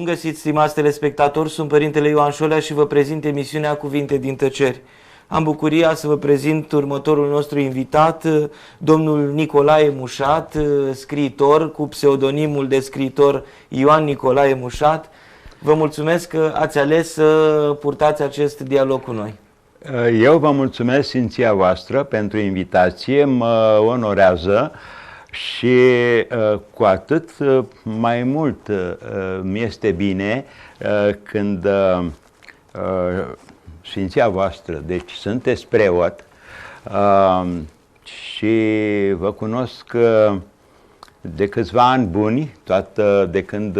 găsit, stimați telespectatori, sunt Părintele Ioan Șolea și vă prezint emisiunea Cuvinte din Tăceri. Am bucuria să vă prezint următorul nostru invitat, domnul Nicolae Mușat, scriitor cu pseudonimul de scriitor Ioan Nicolae Mușat. Vă mulțumesc că ați ales să purtați acest dialog cu noi. Eu vă mulțumesc, Sfinția voastră, pentru invitație, mă onorează și cu atât mai mult mi este bine când Sfinția voastră, deci sunteți preot și vă cunosc de câțiva ani buni, toată de când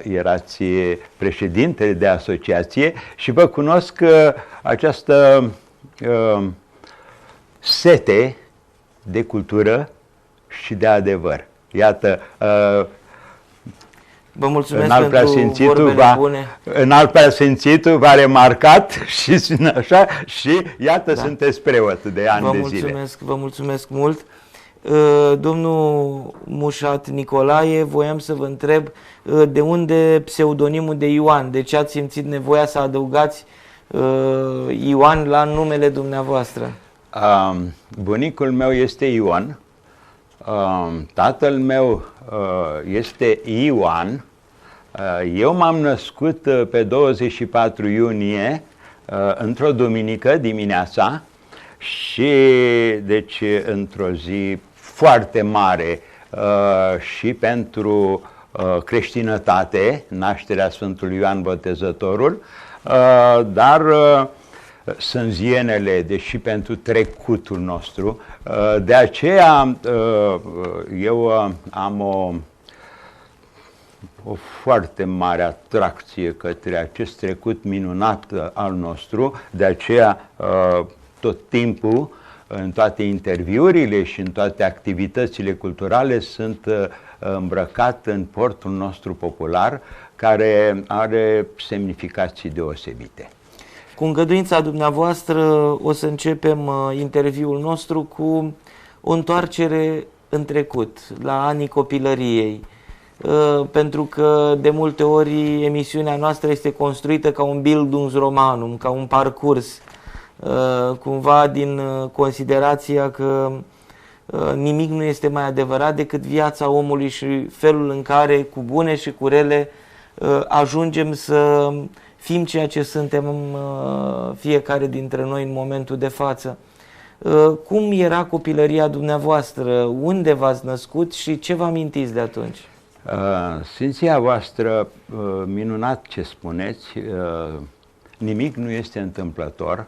erați președinte de asociație, și vă cunosc această sete de cultură și de adevăr. Iată, vă mulțumesc pentru vorbele bune. Înalt Preasfințitul v-a remarcat și așa, și iată, da, sunteți preot de ani de zile. Vă mulțumesc mult. Domnul Mușat Nicolae, voiam să vă întreb de unde pseudonimul de Ioan, de ce ați simțit nevoia să adăugați Ioan la numele dumneavoastră? Bunicul meu este Ioan, tatăl meu este Ioan, eu m-am născut pe 24 iunie într-o duminică dimineața și deci într-o zi foarte mare și pentru creștinătate, nașterea Sfântului Ioan Botezătorul, dar sânzienele, deși pentru trecutul nostru. De aceea eu am o foarte mare atracție către acest trecut minunat al nostru, de aceea tot timpul, în toate interviurile și în toate activitățile culturale, sunt îmbrăcat în portul nostru popular, care are semnificații deosebite. Cu îngăduința dumneavoastră o să începem interviul nostru cu o întoarcere în trecut, la anii copilăriei. Pentru că de multe ori emisiunea noastră este construită ca un Bildungsromanum, ca un parcurs, cumva din considerația că nimic nu este mai adevărat decât viața omului și felul în care, cu bune și cu rele, ajungem să fim ceea ce suntem fiecare dintre noi în momentul de față. Cum era copilăria dumneavoastră? Unde v-ați născut și ce vă amintiți de atunci? Sfinția voastră, minunat ce spuneți, nimic nu este întâmplător,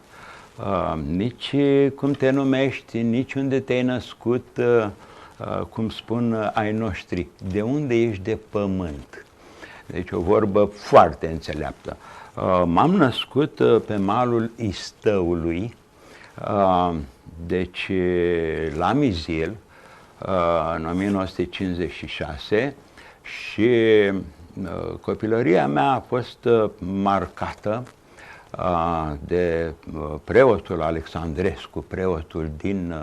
nici cum te numești, nici unde te-ai născut, cum spun ai noștri, de unde ești de pământ. Deci o vorbă foarte înțeleaptă. M-am născut pe malul Istăului, deci la Mizil, în 1956, și copilăria mea a fost marcată de preotul Alexandrescu, preotul din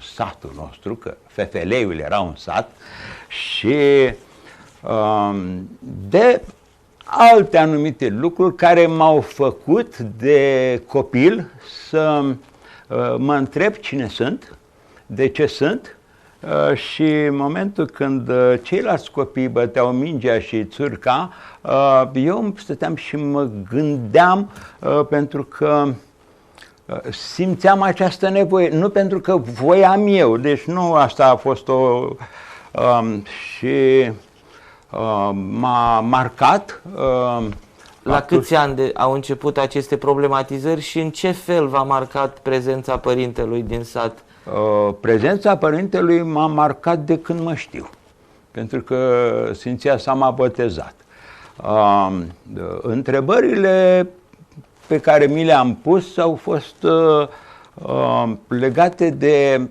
satul nostru, că Fefeleiul era un sat, și de alte anumite lucruri care m-au făcut de copil să mă întreb cine sunt, de ce sunt, și în momentul când ceilalți copii băteau mingea și țurca, eu stăteam și mă gândeam pentru că simțeam această nevoie, nu pentru că voiam eu, deci nu asta a fost o... și m-a marcat. La câți ani au început aceste problematizări și în ce fel v-a marcat prezența părintelui din sat? Prezența părintelui m-a marcat de când mă știu, pentru că Sfinția sa m-a botezat. Întrebările pe care mi le-am pus au fost legate de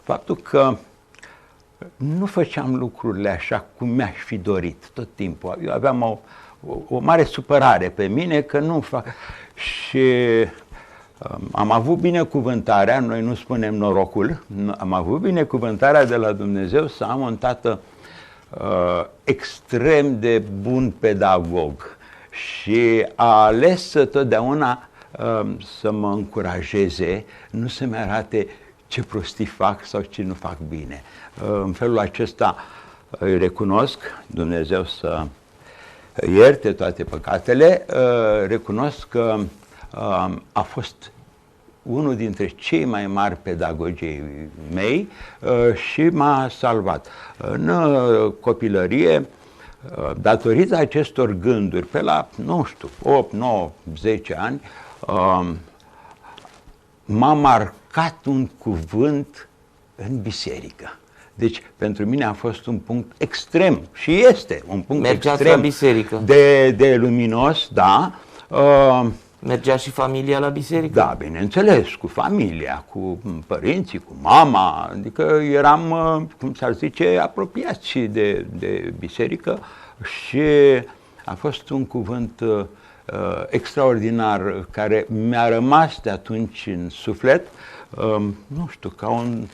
faptul că nu făceam lucrurile așa cum mi-aș fi dorit tot timpul. Eu aveam o mare supărare pe mine că nu fac. Și am avut binecuvântarea, noi nu spunem norocul, am avut binecuvântarea de la Dumnezeu să am un tată extrem de bun pedagog și a ales totdeauna să mă încurajeze, nu să-mi arate ce prostii fac sau ce nu fac bine. În felul acesta îi recunosc, Dumnezeu să ierte toate păcatele, recunosc că a fost unul dintre cei mai mari pedagogii mei și m-a salvat. În copilărie, datorită acestor gânduri, pe la, nu știu, 8, 9, 10 ani, m-a marcat un cuvânt în biserică. Deci, pentru mine a fost un punct extrem și este un punct Mergeați extrem la biserică? de luminos, da. Mergea și familia la biserică? Da, bineînțeles, cu familia, cu părinții, cu mama, adică eram, cum s-ar zice, apropiați și de biserică și a fost un cuvânt extraordinar care mi-a rămas de atunci în suflet, nu știu, ca un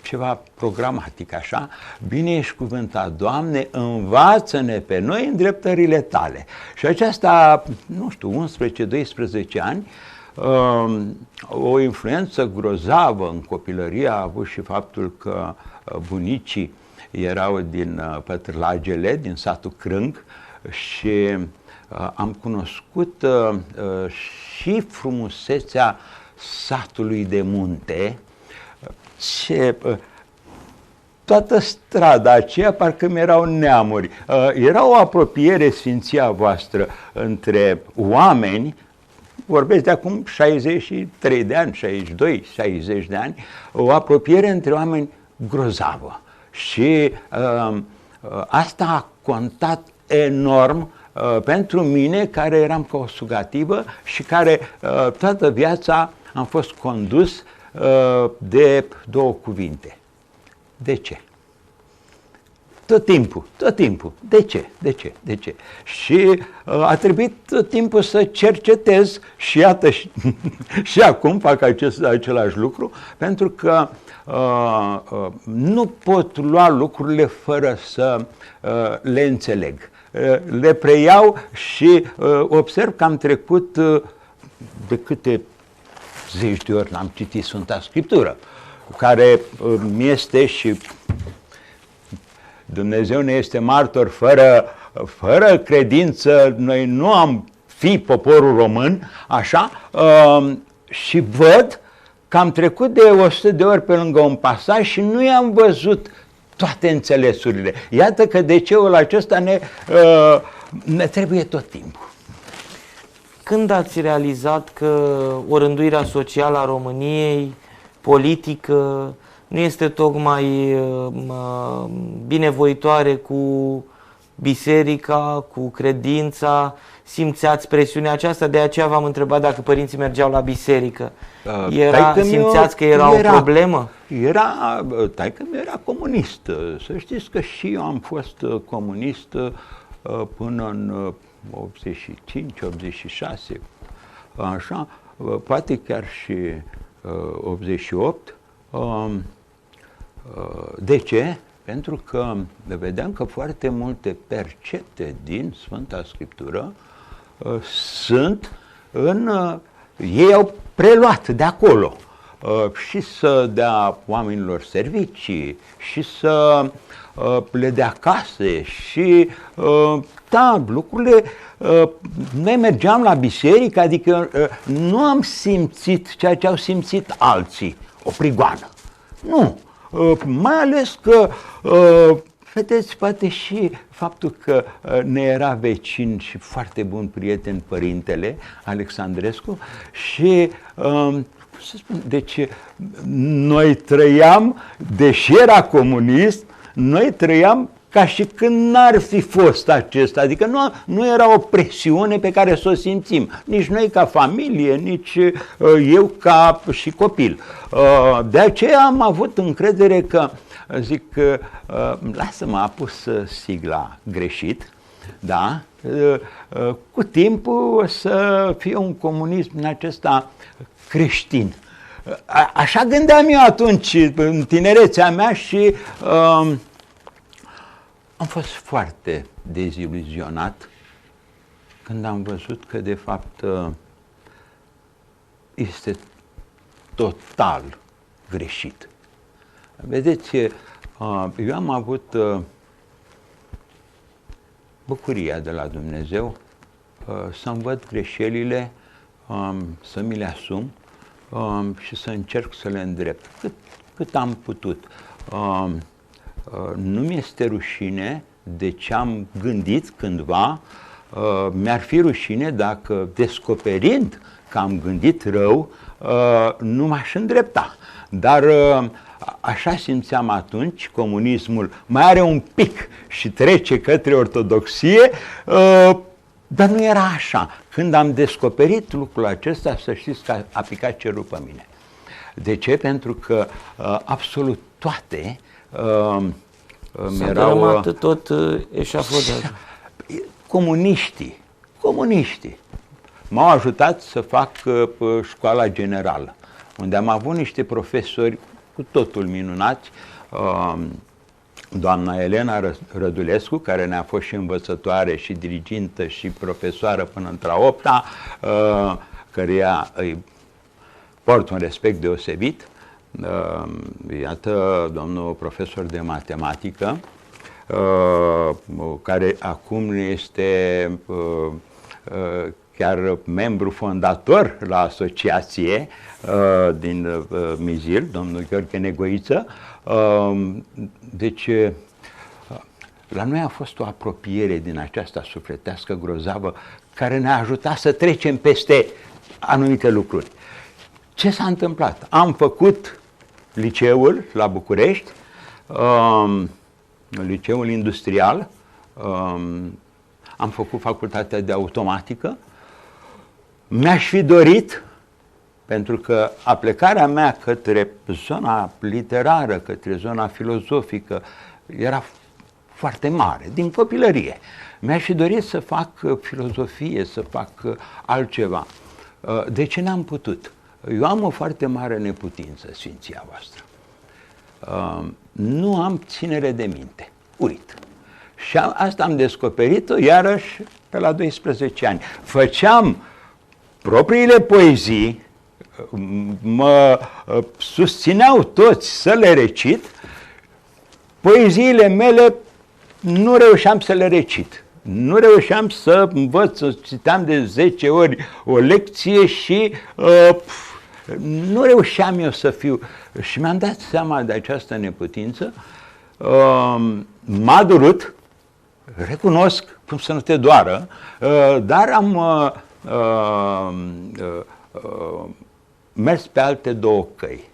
ceva programatic așa, bine ești cuvântat, Doamne, învață-ne pe noi îndreptările tale. Și aceasta, nu știu, 11-12 ani, o influență grozavă în copilărie a avut și faptul că bunicii erau din Pătrlagele, din satul Crâng, și am cunoscut și frumusețea satului de munte, și toată strada aceea parcă mi erau neamuri. Era o apropiere, sfinția voastră, între oameni, vorbesc de acum 63 de ani, 62, 60 de ani, o apropiere între oameni grozavă. Și asta a contat enorm pentru mine, care eram ca o sugativă și care toată viața am fost condus de două cuvinte. De ce? Tot timpul. De ce? De ce? Și a trebuit tot timpul să cercetez și iată și acum fac același lucru, pentru că nu pot lua lucrurile fără să le înțeleg. Le preiau și observ că am trecut de câte zeci de ori n-am citit Sfânta Scriptură, care mi este și Dumnezeu ne este martor, fără credință noi nu am fi poporul român, așa, și văd că am trecut de 100 de ori pe lângă un pasaj și nu i-am văzut toate înțelesurile. Iată că DC-ul acesta ne trebuie tot timpul. Când ați realizat că orânduirea socială a României, politică, nu este tocmai binevoitoare cu biserica, cu credința? Simțeați presiunea aceasta? De aceea v-am întrebat dacă părinții mergeau la biserică. Simțeați că era o problemă? Taică-mi era comunist. Să știți că și eu am fost comunist până în 85-86, așa, poate chiar și 88. De ce? Pentru că vedeam că foarte multe percepte din Sfânta Scriptură ei au preluat de acolo și să dea oamenilor servicii și să le dea case și da, lucrurile, noi mergeam la biserică, adică nu am simțit ceea ce au simțit alții, o prigoană. Nu, mai ales că, vedeți, poate și faptul că ne era vecin și foarte bun prieten părintele Alexandrescu și, să spun, deci noi trăiam, deși era comunist, noi trăiam ca și când n-ar fi fost acesta, adică nu era o presiune pe care să o simțim, nici noi ca familie, nici eu ca și copil. De aceea am avut încredere că, zic, lasă-mă, a pus sigla greșit, da? Cu timpul o să fie un comunism din acesta creștin. Așa gândeam eu atunci, în tinerețea mea și Am fost foarte deziluzionat când am văzut că, de fapt, este total greșit. Vedeți, eu am avut bucuria de la Dumnezeu să-mi văd greșelile, să mi le asum și să încerc să le îndrept cât am putut. Nu mi-este rușine de ce am gândit cândva, mi-ar fi rușine dacă, descoperind că am gândit rău, nu m-aș îndrepta. Dar așa simțeam atunci, comunismul mai are un pic și trece către ortodoxie, dar nu era așa. Când am descoperit lucrul acesta, să știți că a picat cerul pe mine. De ce? Pentru că absolut toate s-a dărâmat tot eșafodajul. Comuniștii m-au ajutat să fac școala generală, unde am avut niște profesori cu totul minunați, doamna Elena Rădulescu, care ne-a fost și învățătoare, și dirigintă, și profesoară până într-a 8-a, căreia îi port un respect deosebit. Iată, domnul profesor de matematică, care acum este chiar membru fondator la asociație din Mizil, domnul Gheorghe Negoiță. Deci, la noi a fost o apropiere din aceasta sufletească grozavă care ne-a ajutat să trecem peste anumite lucruri. Ce s-a întâmplat? Am făcut liceul la București, liceul industrial, am făcut facultatea de automatică. Mi-aș fi dorit, pentru că aplecarea mea către zona literară, către zona filozofică, era foarte mare, din copilărie. Mi-aș fi dorit să fac filozofie, să fac altceva. De ce n-am putut? Eu am o foarte mare neputință, Sfinția voastră. Nu am ținere de minte. Uit. Și asta am descoperit-o iarăși pe la 12 ani. Făceam propriile poezii, mă susțineau toți să le recit, poeziile mele nu reușeam să le recit. Nu reușeam să învăț, citeam de 10 ori o lecție și nu reușeam eu să fiu. Și mi-am dat seama de această neputință. M-a durut, recunosc, cum să nu te doară, dar am mers pe alte două căi.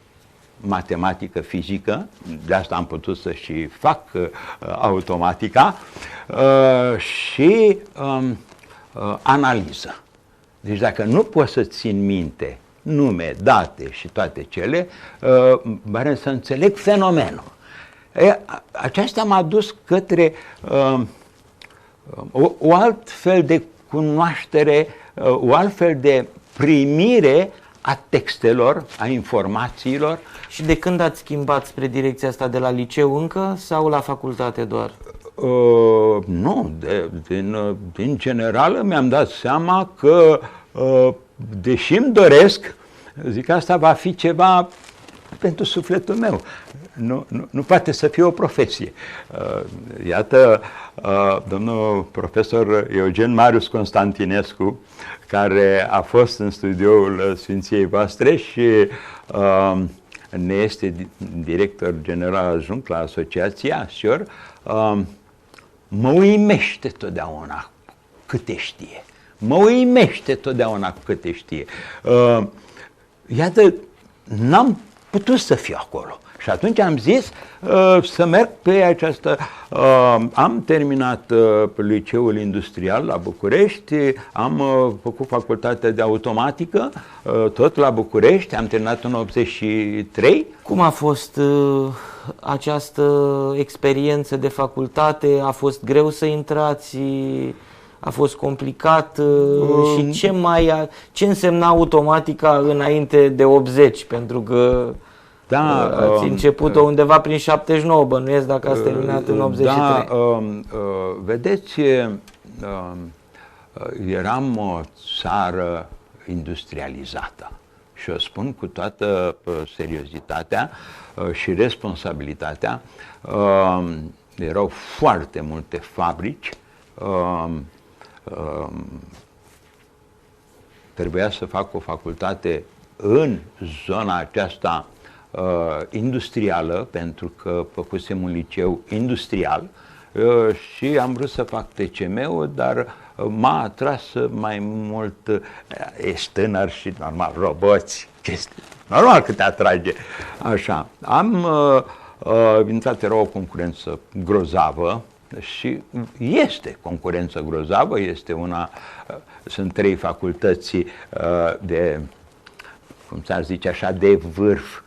Matematică, fizică, de asta am putut să și fac automatica, și analiză. Deci dacă nu poți să țin minte nume, date și toate cele, barem să înțeleg fenomenul. Aceasta m-a dus către o alt fel de cunoaștere, o altfel de primire a textelor, a informațiilor. Și de când ați schimbat spre direcția asta, de la liceu încă sau la facultate doar? Nu, din general mi-am dat seama că, deși îmi doresc, zic, asta va fi ceva pentru sufletul meu. Nu poate să fie o profesie. Iată, domnul profesor Eugen Marius Constantinescu, care a fost în studioul Sfinției voastre și ne este director general adjunct la asociația ASIOR, mă uimește totdeauna câte știe. Mă uimește totdeauna câte știe. Iată, n-am putut să fiu acolo. Și atunci am zis să merg pe această... am terminat liceul industrial la București, am făcut facultatea de automatică, tot la București, am terminat în 83. Cum a fost această experiență de facultate? A fost greu să intrați? A fost complicat? Și ce însemna automatica înainte de 80? Pentru că Da, ați început-o undeva prin 79, bănuiesc, dacă ați terminat în 83. Da, vedeți, eram o țară industrializată și o spun cu toată seriozitatea și responsabilitatea. Erau foarte multe fabrici, trebuia să fac o facultate în zona aceasta industrială, pentru că făcusem un liceu industrial și am vrut să fac TCM-ul, dar m-a atras mai mult, ești tânăr și normal, roboți, chestii, normal că te atrage. Așa, am intrat, era o concurență grozavă și este concurență grozavă, este una, sunt 3 facultăți de, cum s-ar zice așa, de vârf.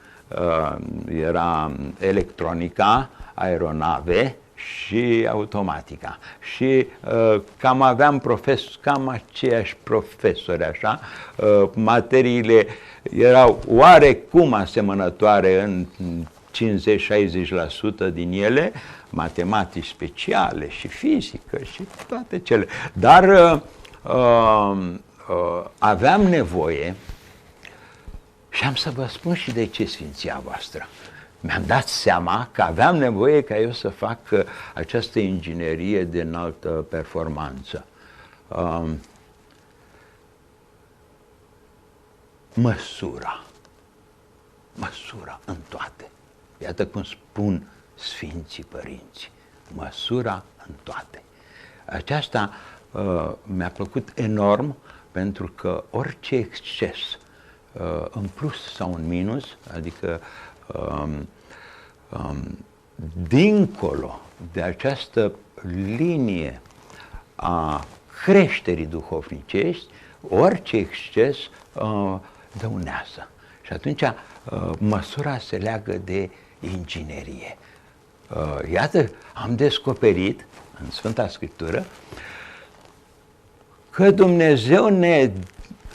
Era electronica, aeronave și automatica. Și cam aveam cam aceiași profesori, așa. Materiile erau oarecum asemănătoare în 50-60% din ele, matematici speciale și fizică și toate cele. Dar aveam nevoie. Și am să vă spun și de ce, Sfinția voastră. Mi-am dat seama că aveam nevoie ca eu să fac această inginerie de înaltă performanță. Măsura în toate. Iată cum spun Sfinții Părinți. Măsura în toate. Aceasta mi-a plăcut enorm, pentru că orice exces în plus sau în minus, adică dincolo de această linie a creșterii duhovnicești, orice exces dăunează. Și atunci măsura se leagă de inginerie. Iată, am descoperit în Sfânta Scriptură că Dumnezeu ne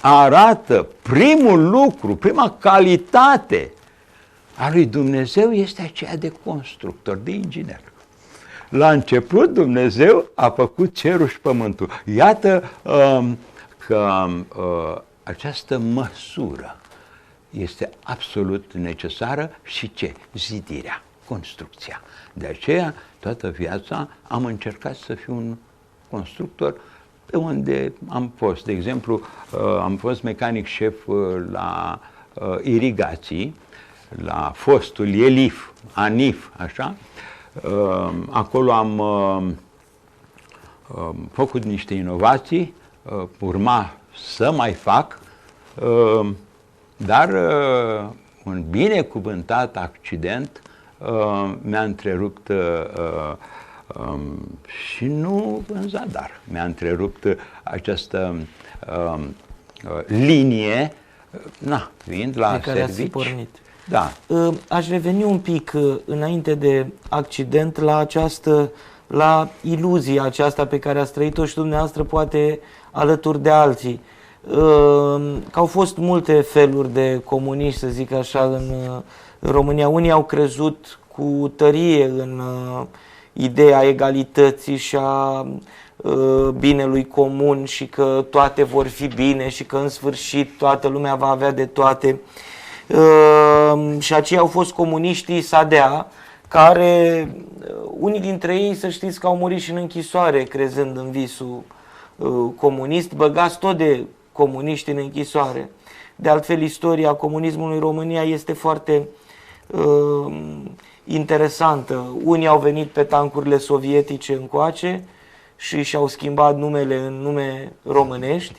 arată primul lucru, prima calitate a lui Dumnezeu este aceea de constructor, de inginer. La început Dumnezeu a făcut cerul și pământul. Iată că această măsură este absolut necesară și ce? Zidirea, construcția. De aceea, toată viața am încercat să fiu un constructor pe unde am fost. De exemplu, am fost mecanic șef la irigații, la fostul ELIF, ANIF, așa. Acolo am făcut niște inovații, urma să mai fac, dar un binecuvântat accident mi-a întrerupt și nu în zadar, mi-a întrerupt această linie, fiind la serviciu. Da. Aș reveni un pic înainte de accident la iluzia aceasta pe care ați trăit-o și dumneavoastră, poate alături de alții. Că au fost multe feluri de comuniști, să zic așa, în România. Unii au crezut cu tărie în ideea egalității și a binelui comun și că toate vor fi bine și că în sfârșit toată lumea va avea de toate. Și aceia au fost comuniștii SADEA, care unii dintre ei, să știți că au murit și în închisoare crezând în visul comunist, băgați tot de comuniști în închisoare. De altfel, istoria comunismului în România este foarte interesantă. Unii au venit pe tancurile sovietice încoace și și-au schimbat numele în nume românești.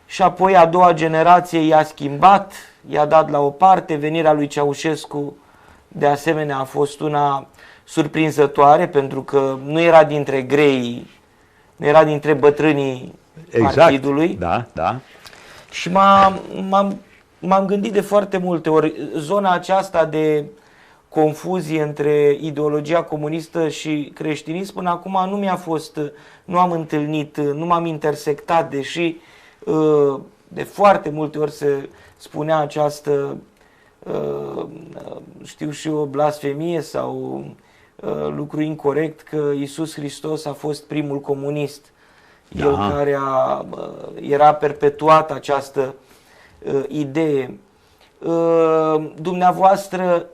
Și apoi a doua generație i-a schimbat, i-a dat la o parte. Venirea lui Ceaușescu de asemenea a fost una surprinzătoare, pentru că nu era dintre greii, nu era dintre bătrânii partidului. Da, da. Și m-am gândit de foarte multe ori, zona aceasta de confuzie între ideologia comunistă și creștinism până acum nu mi-a fost, nu am întâlnit, nu m-am intersectat, deși de foarte multe ori se spunea această știu și o blasfemie sau lucru incorect că Iisus Hristos a fost primul comunist. Da. El care era perpetuat această idee. Dumneavoastră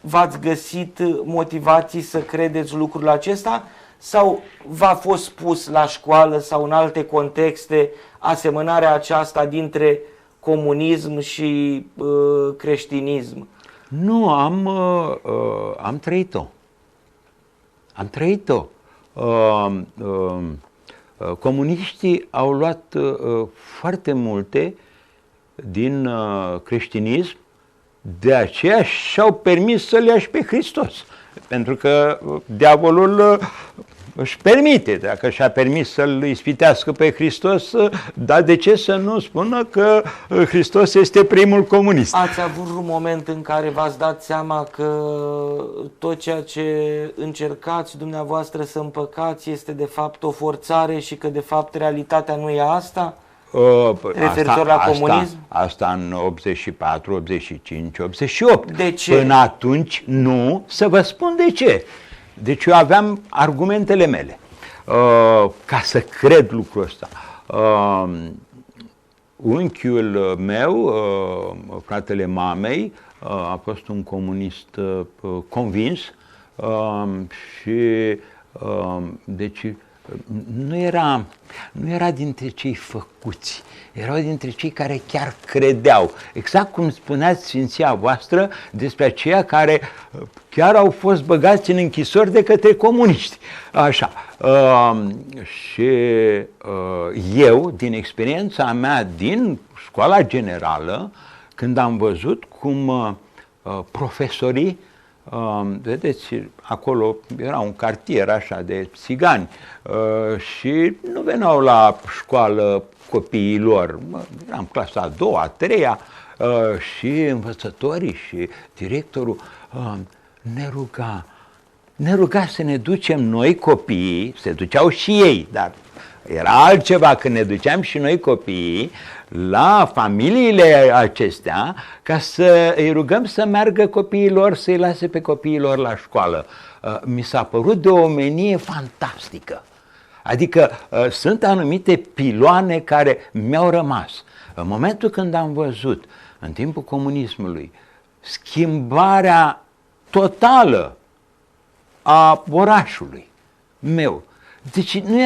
v-ați găsit motivații să credeți lucrul acesta sau v-a fost spus la școală sau în alte contexte asemănarea aceasta dintre comunism și creștinism? Nu, am trăit-o. Am trăit-o. Comuniștii au luat foarte multe din creștinism, de aceea și-au permis să le ia și pe Hristos. Pentru că diavolul își permite, dacă și-a permis să-L ispitească pe Hristos, dar de ce să nu spună că Hristos este primul comunist? Ați avut un moment în care v-ați dat seama că tot ceea ce încercați dumneavoastră să împăcați este de fapt o forțare și că de fapt realitatea nu e asta? Referitor la comunism? Asta în 84, 85, 88. De ce? Până atunci nu, să vă spun de ce. Deci eu aveam argumentele mele ca să cred lucrul ăsta. Unchiul meu, fratele mamei, a fost un comunist convins și deci nu era dintre cei făcuți, erau dintre cei care chiar credeau. Exact cum spuneați Sfinția voastră despre aceia care chiar au fost băgați în închisori de către comuniști. Așa. Și eu, din experiența mea din școala generală, când am văzut cum profesorii, vedeți, acolo era un cartier așa de țigani și nu veneau la școală copiii lor. Eram clasa a doua, a treia și învățătorii și directorul ne ruga să ne ducem noi copiii, se duceau și ei, dar era altceva când ne duceam și noi copiii la familiile acestea ca să îi rugăm să meargă copiilor, să-i lase pe copiilor la școală. Mi s-a părut de o omenie fantastică. Adică sunt anumite piloane care mi-au rămas. În momentul când am văzut, în timpul comunismului, schimbarea totală a orașului meu, deci nu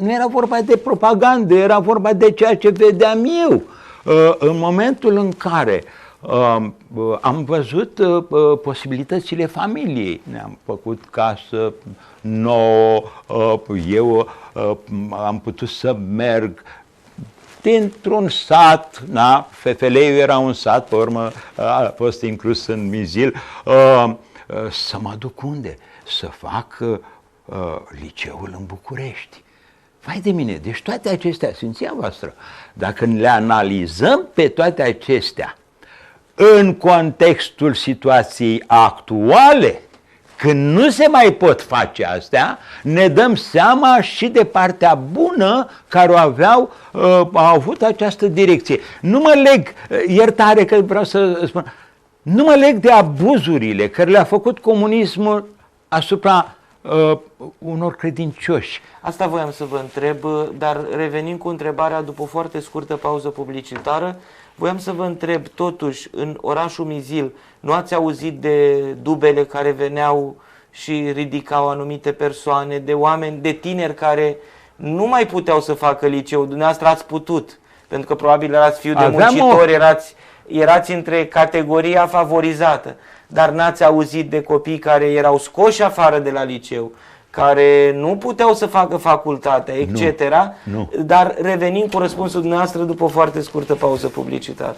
era vorba de propagandă, era vorba de ceea ce vedeam eu. În momentul în care am văzut posibilitățile familiei, ne-am făcut casă nouă, eu am putut să merg dintr-un sat, da, Fefeleiu era un sat, pe urmă a fost inclus în Mizil, să mă duc unde? Să fac liceul în București. Vai de mine, deci toate acestea, Sfinția voastră, dacă le analizăm pe toate acestea în contextul situației actuale, când nu se mai pot face astea, ne dăm seama și de partea bună care au avut această direcție. Nu mă leg, iertare că vreau să spun, nu mă leg de abuzurile care le-a făcut comunismul asupra unor credincioși. Asta voiam să vă întreb, dar revenim cu întrebarea după o foarte scurtă pauză publicitară. Voiam să vă întreb, totuși, în orașul Mizil, nu ați auzit de dubele care veneau și ridicau anumite persoane, de oameni, de tineri care nu mai puteau să facă liceu? Dumneavoastră ați putut, pentru că probabil erați fiu de muncitori, erați între categoria favorizată, dar n-ați auzit de copii care erau scoși afară de la liceu, care nu puteau să facă facultatea, etc. Nu. Dar revenim cu răspunsul dumneavoastră după o foarte scurtă pauză publicitară.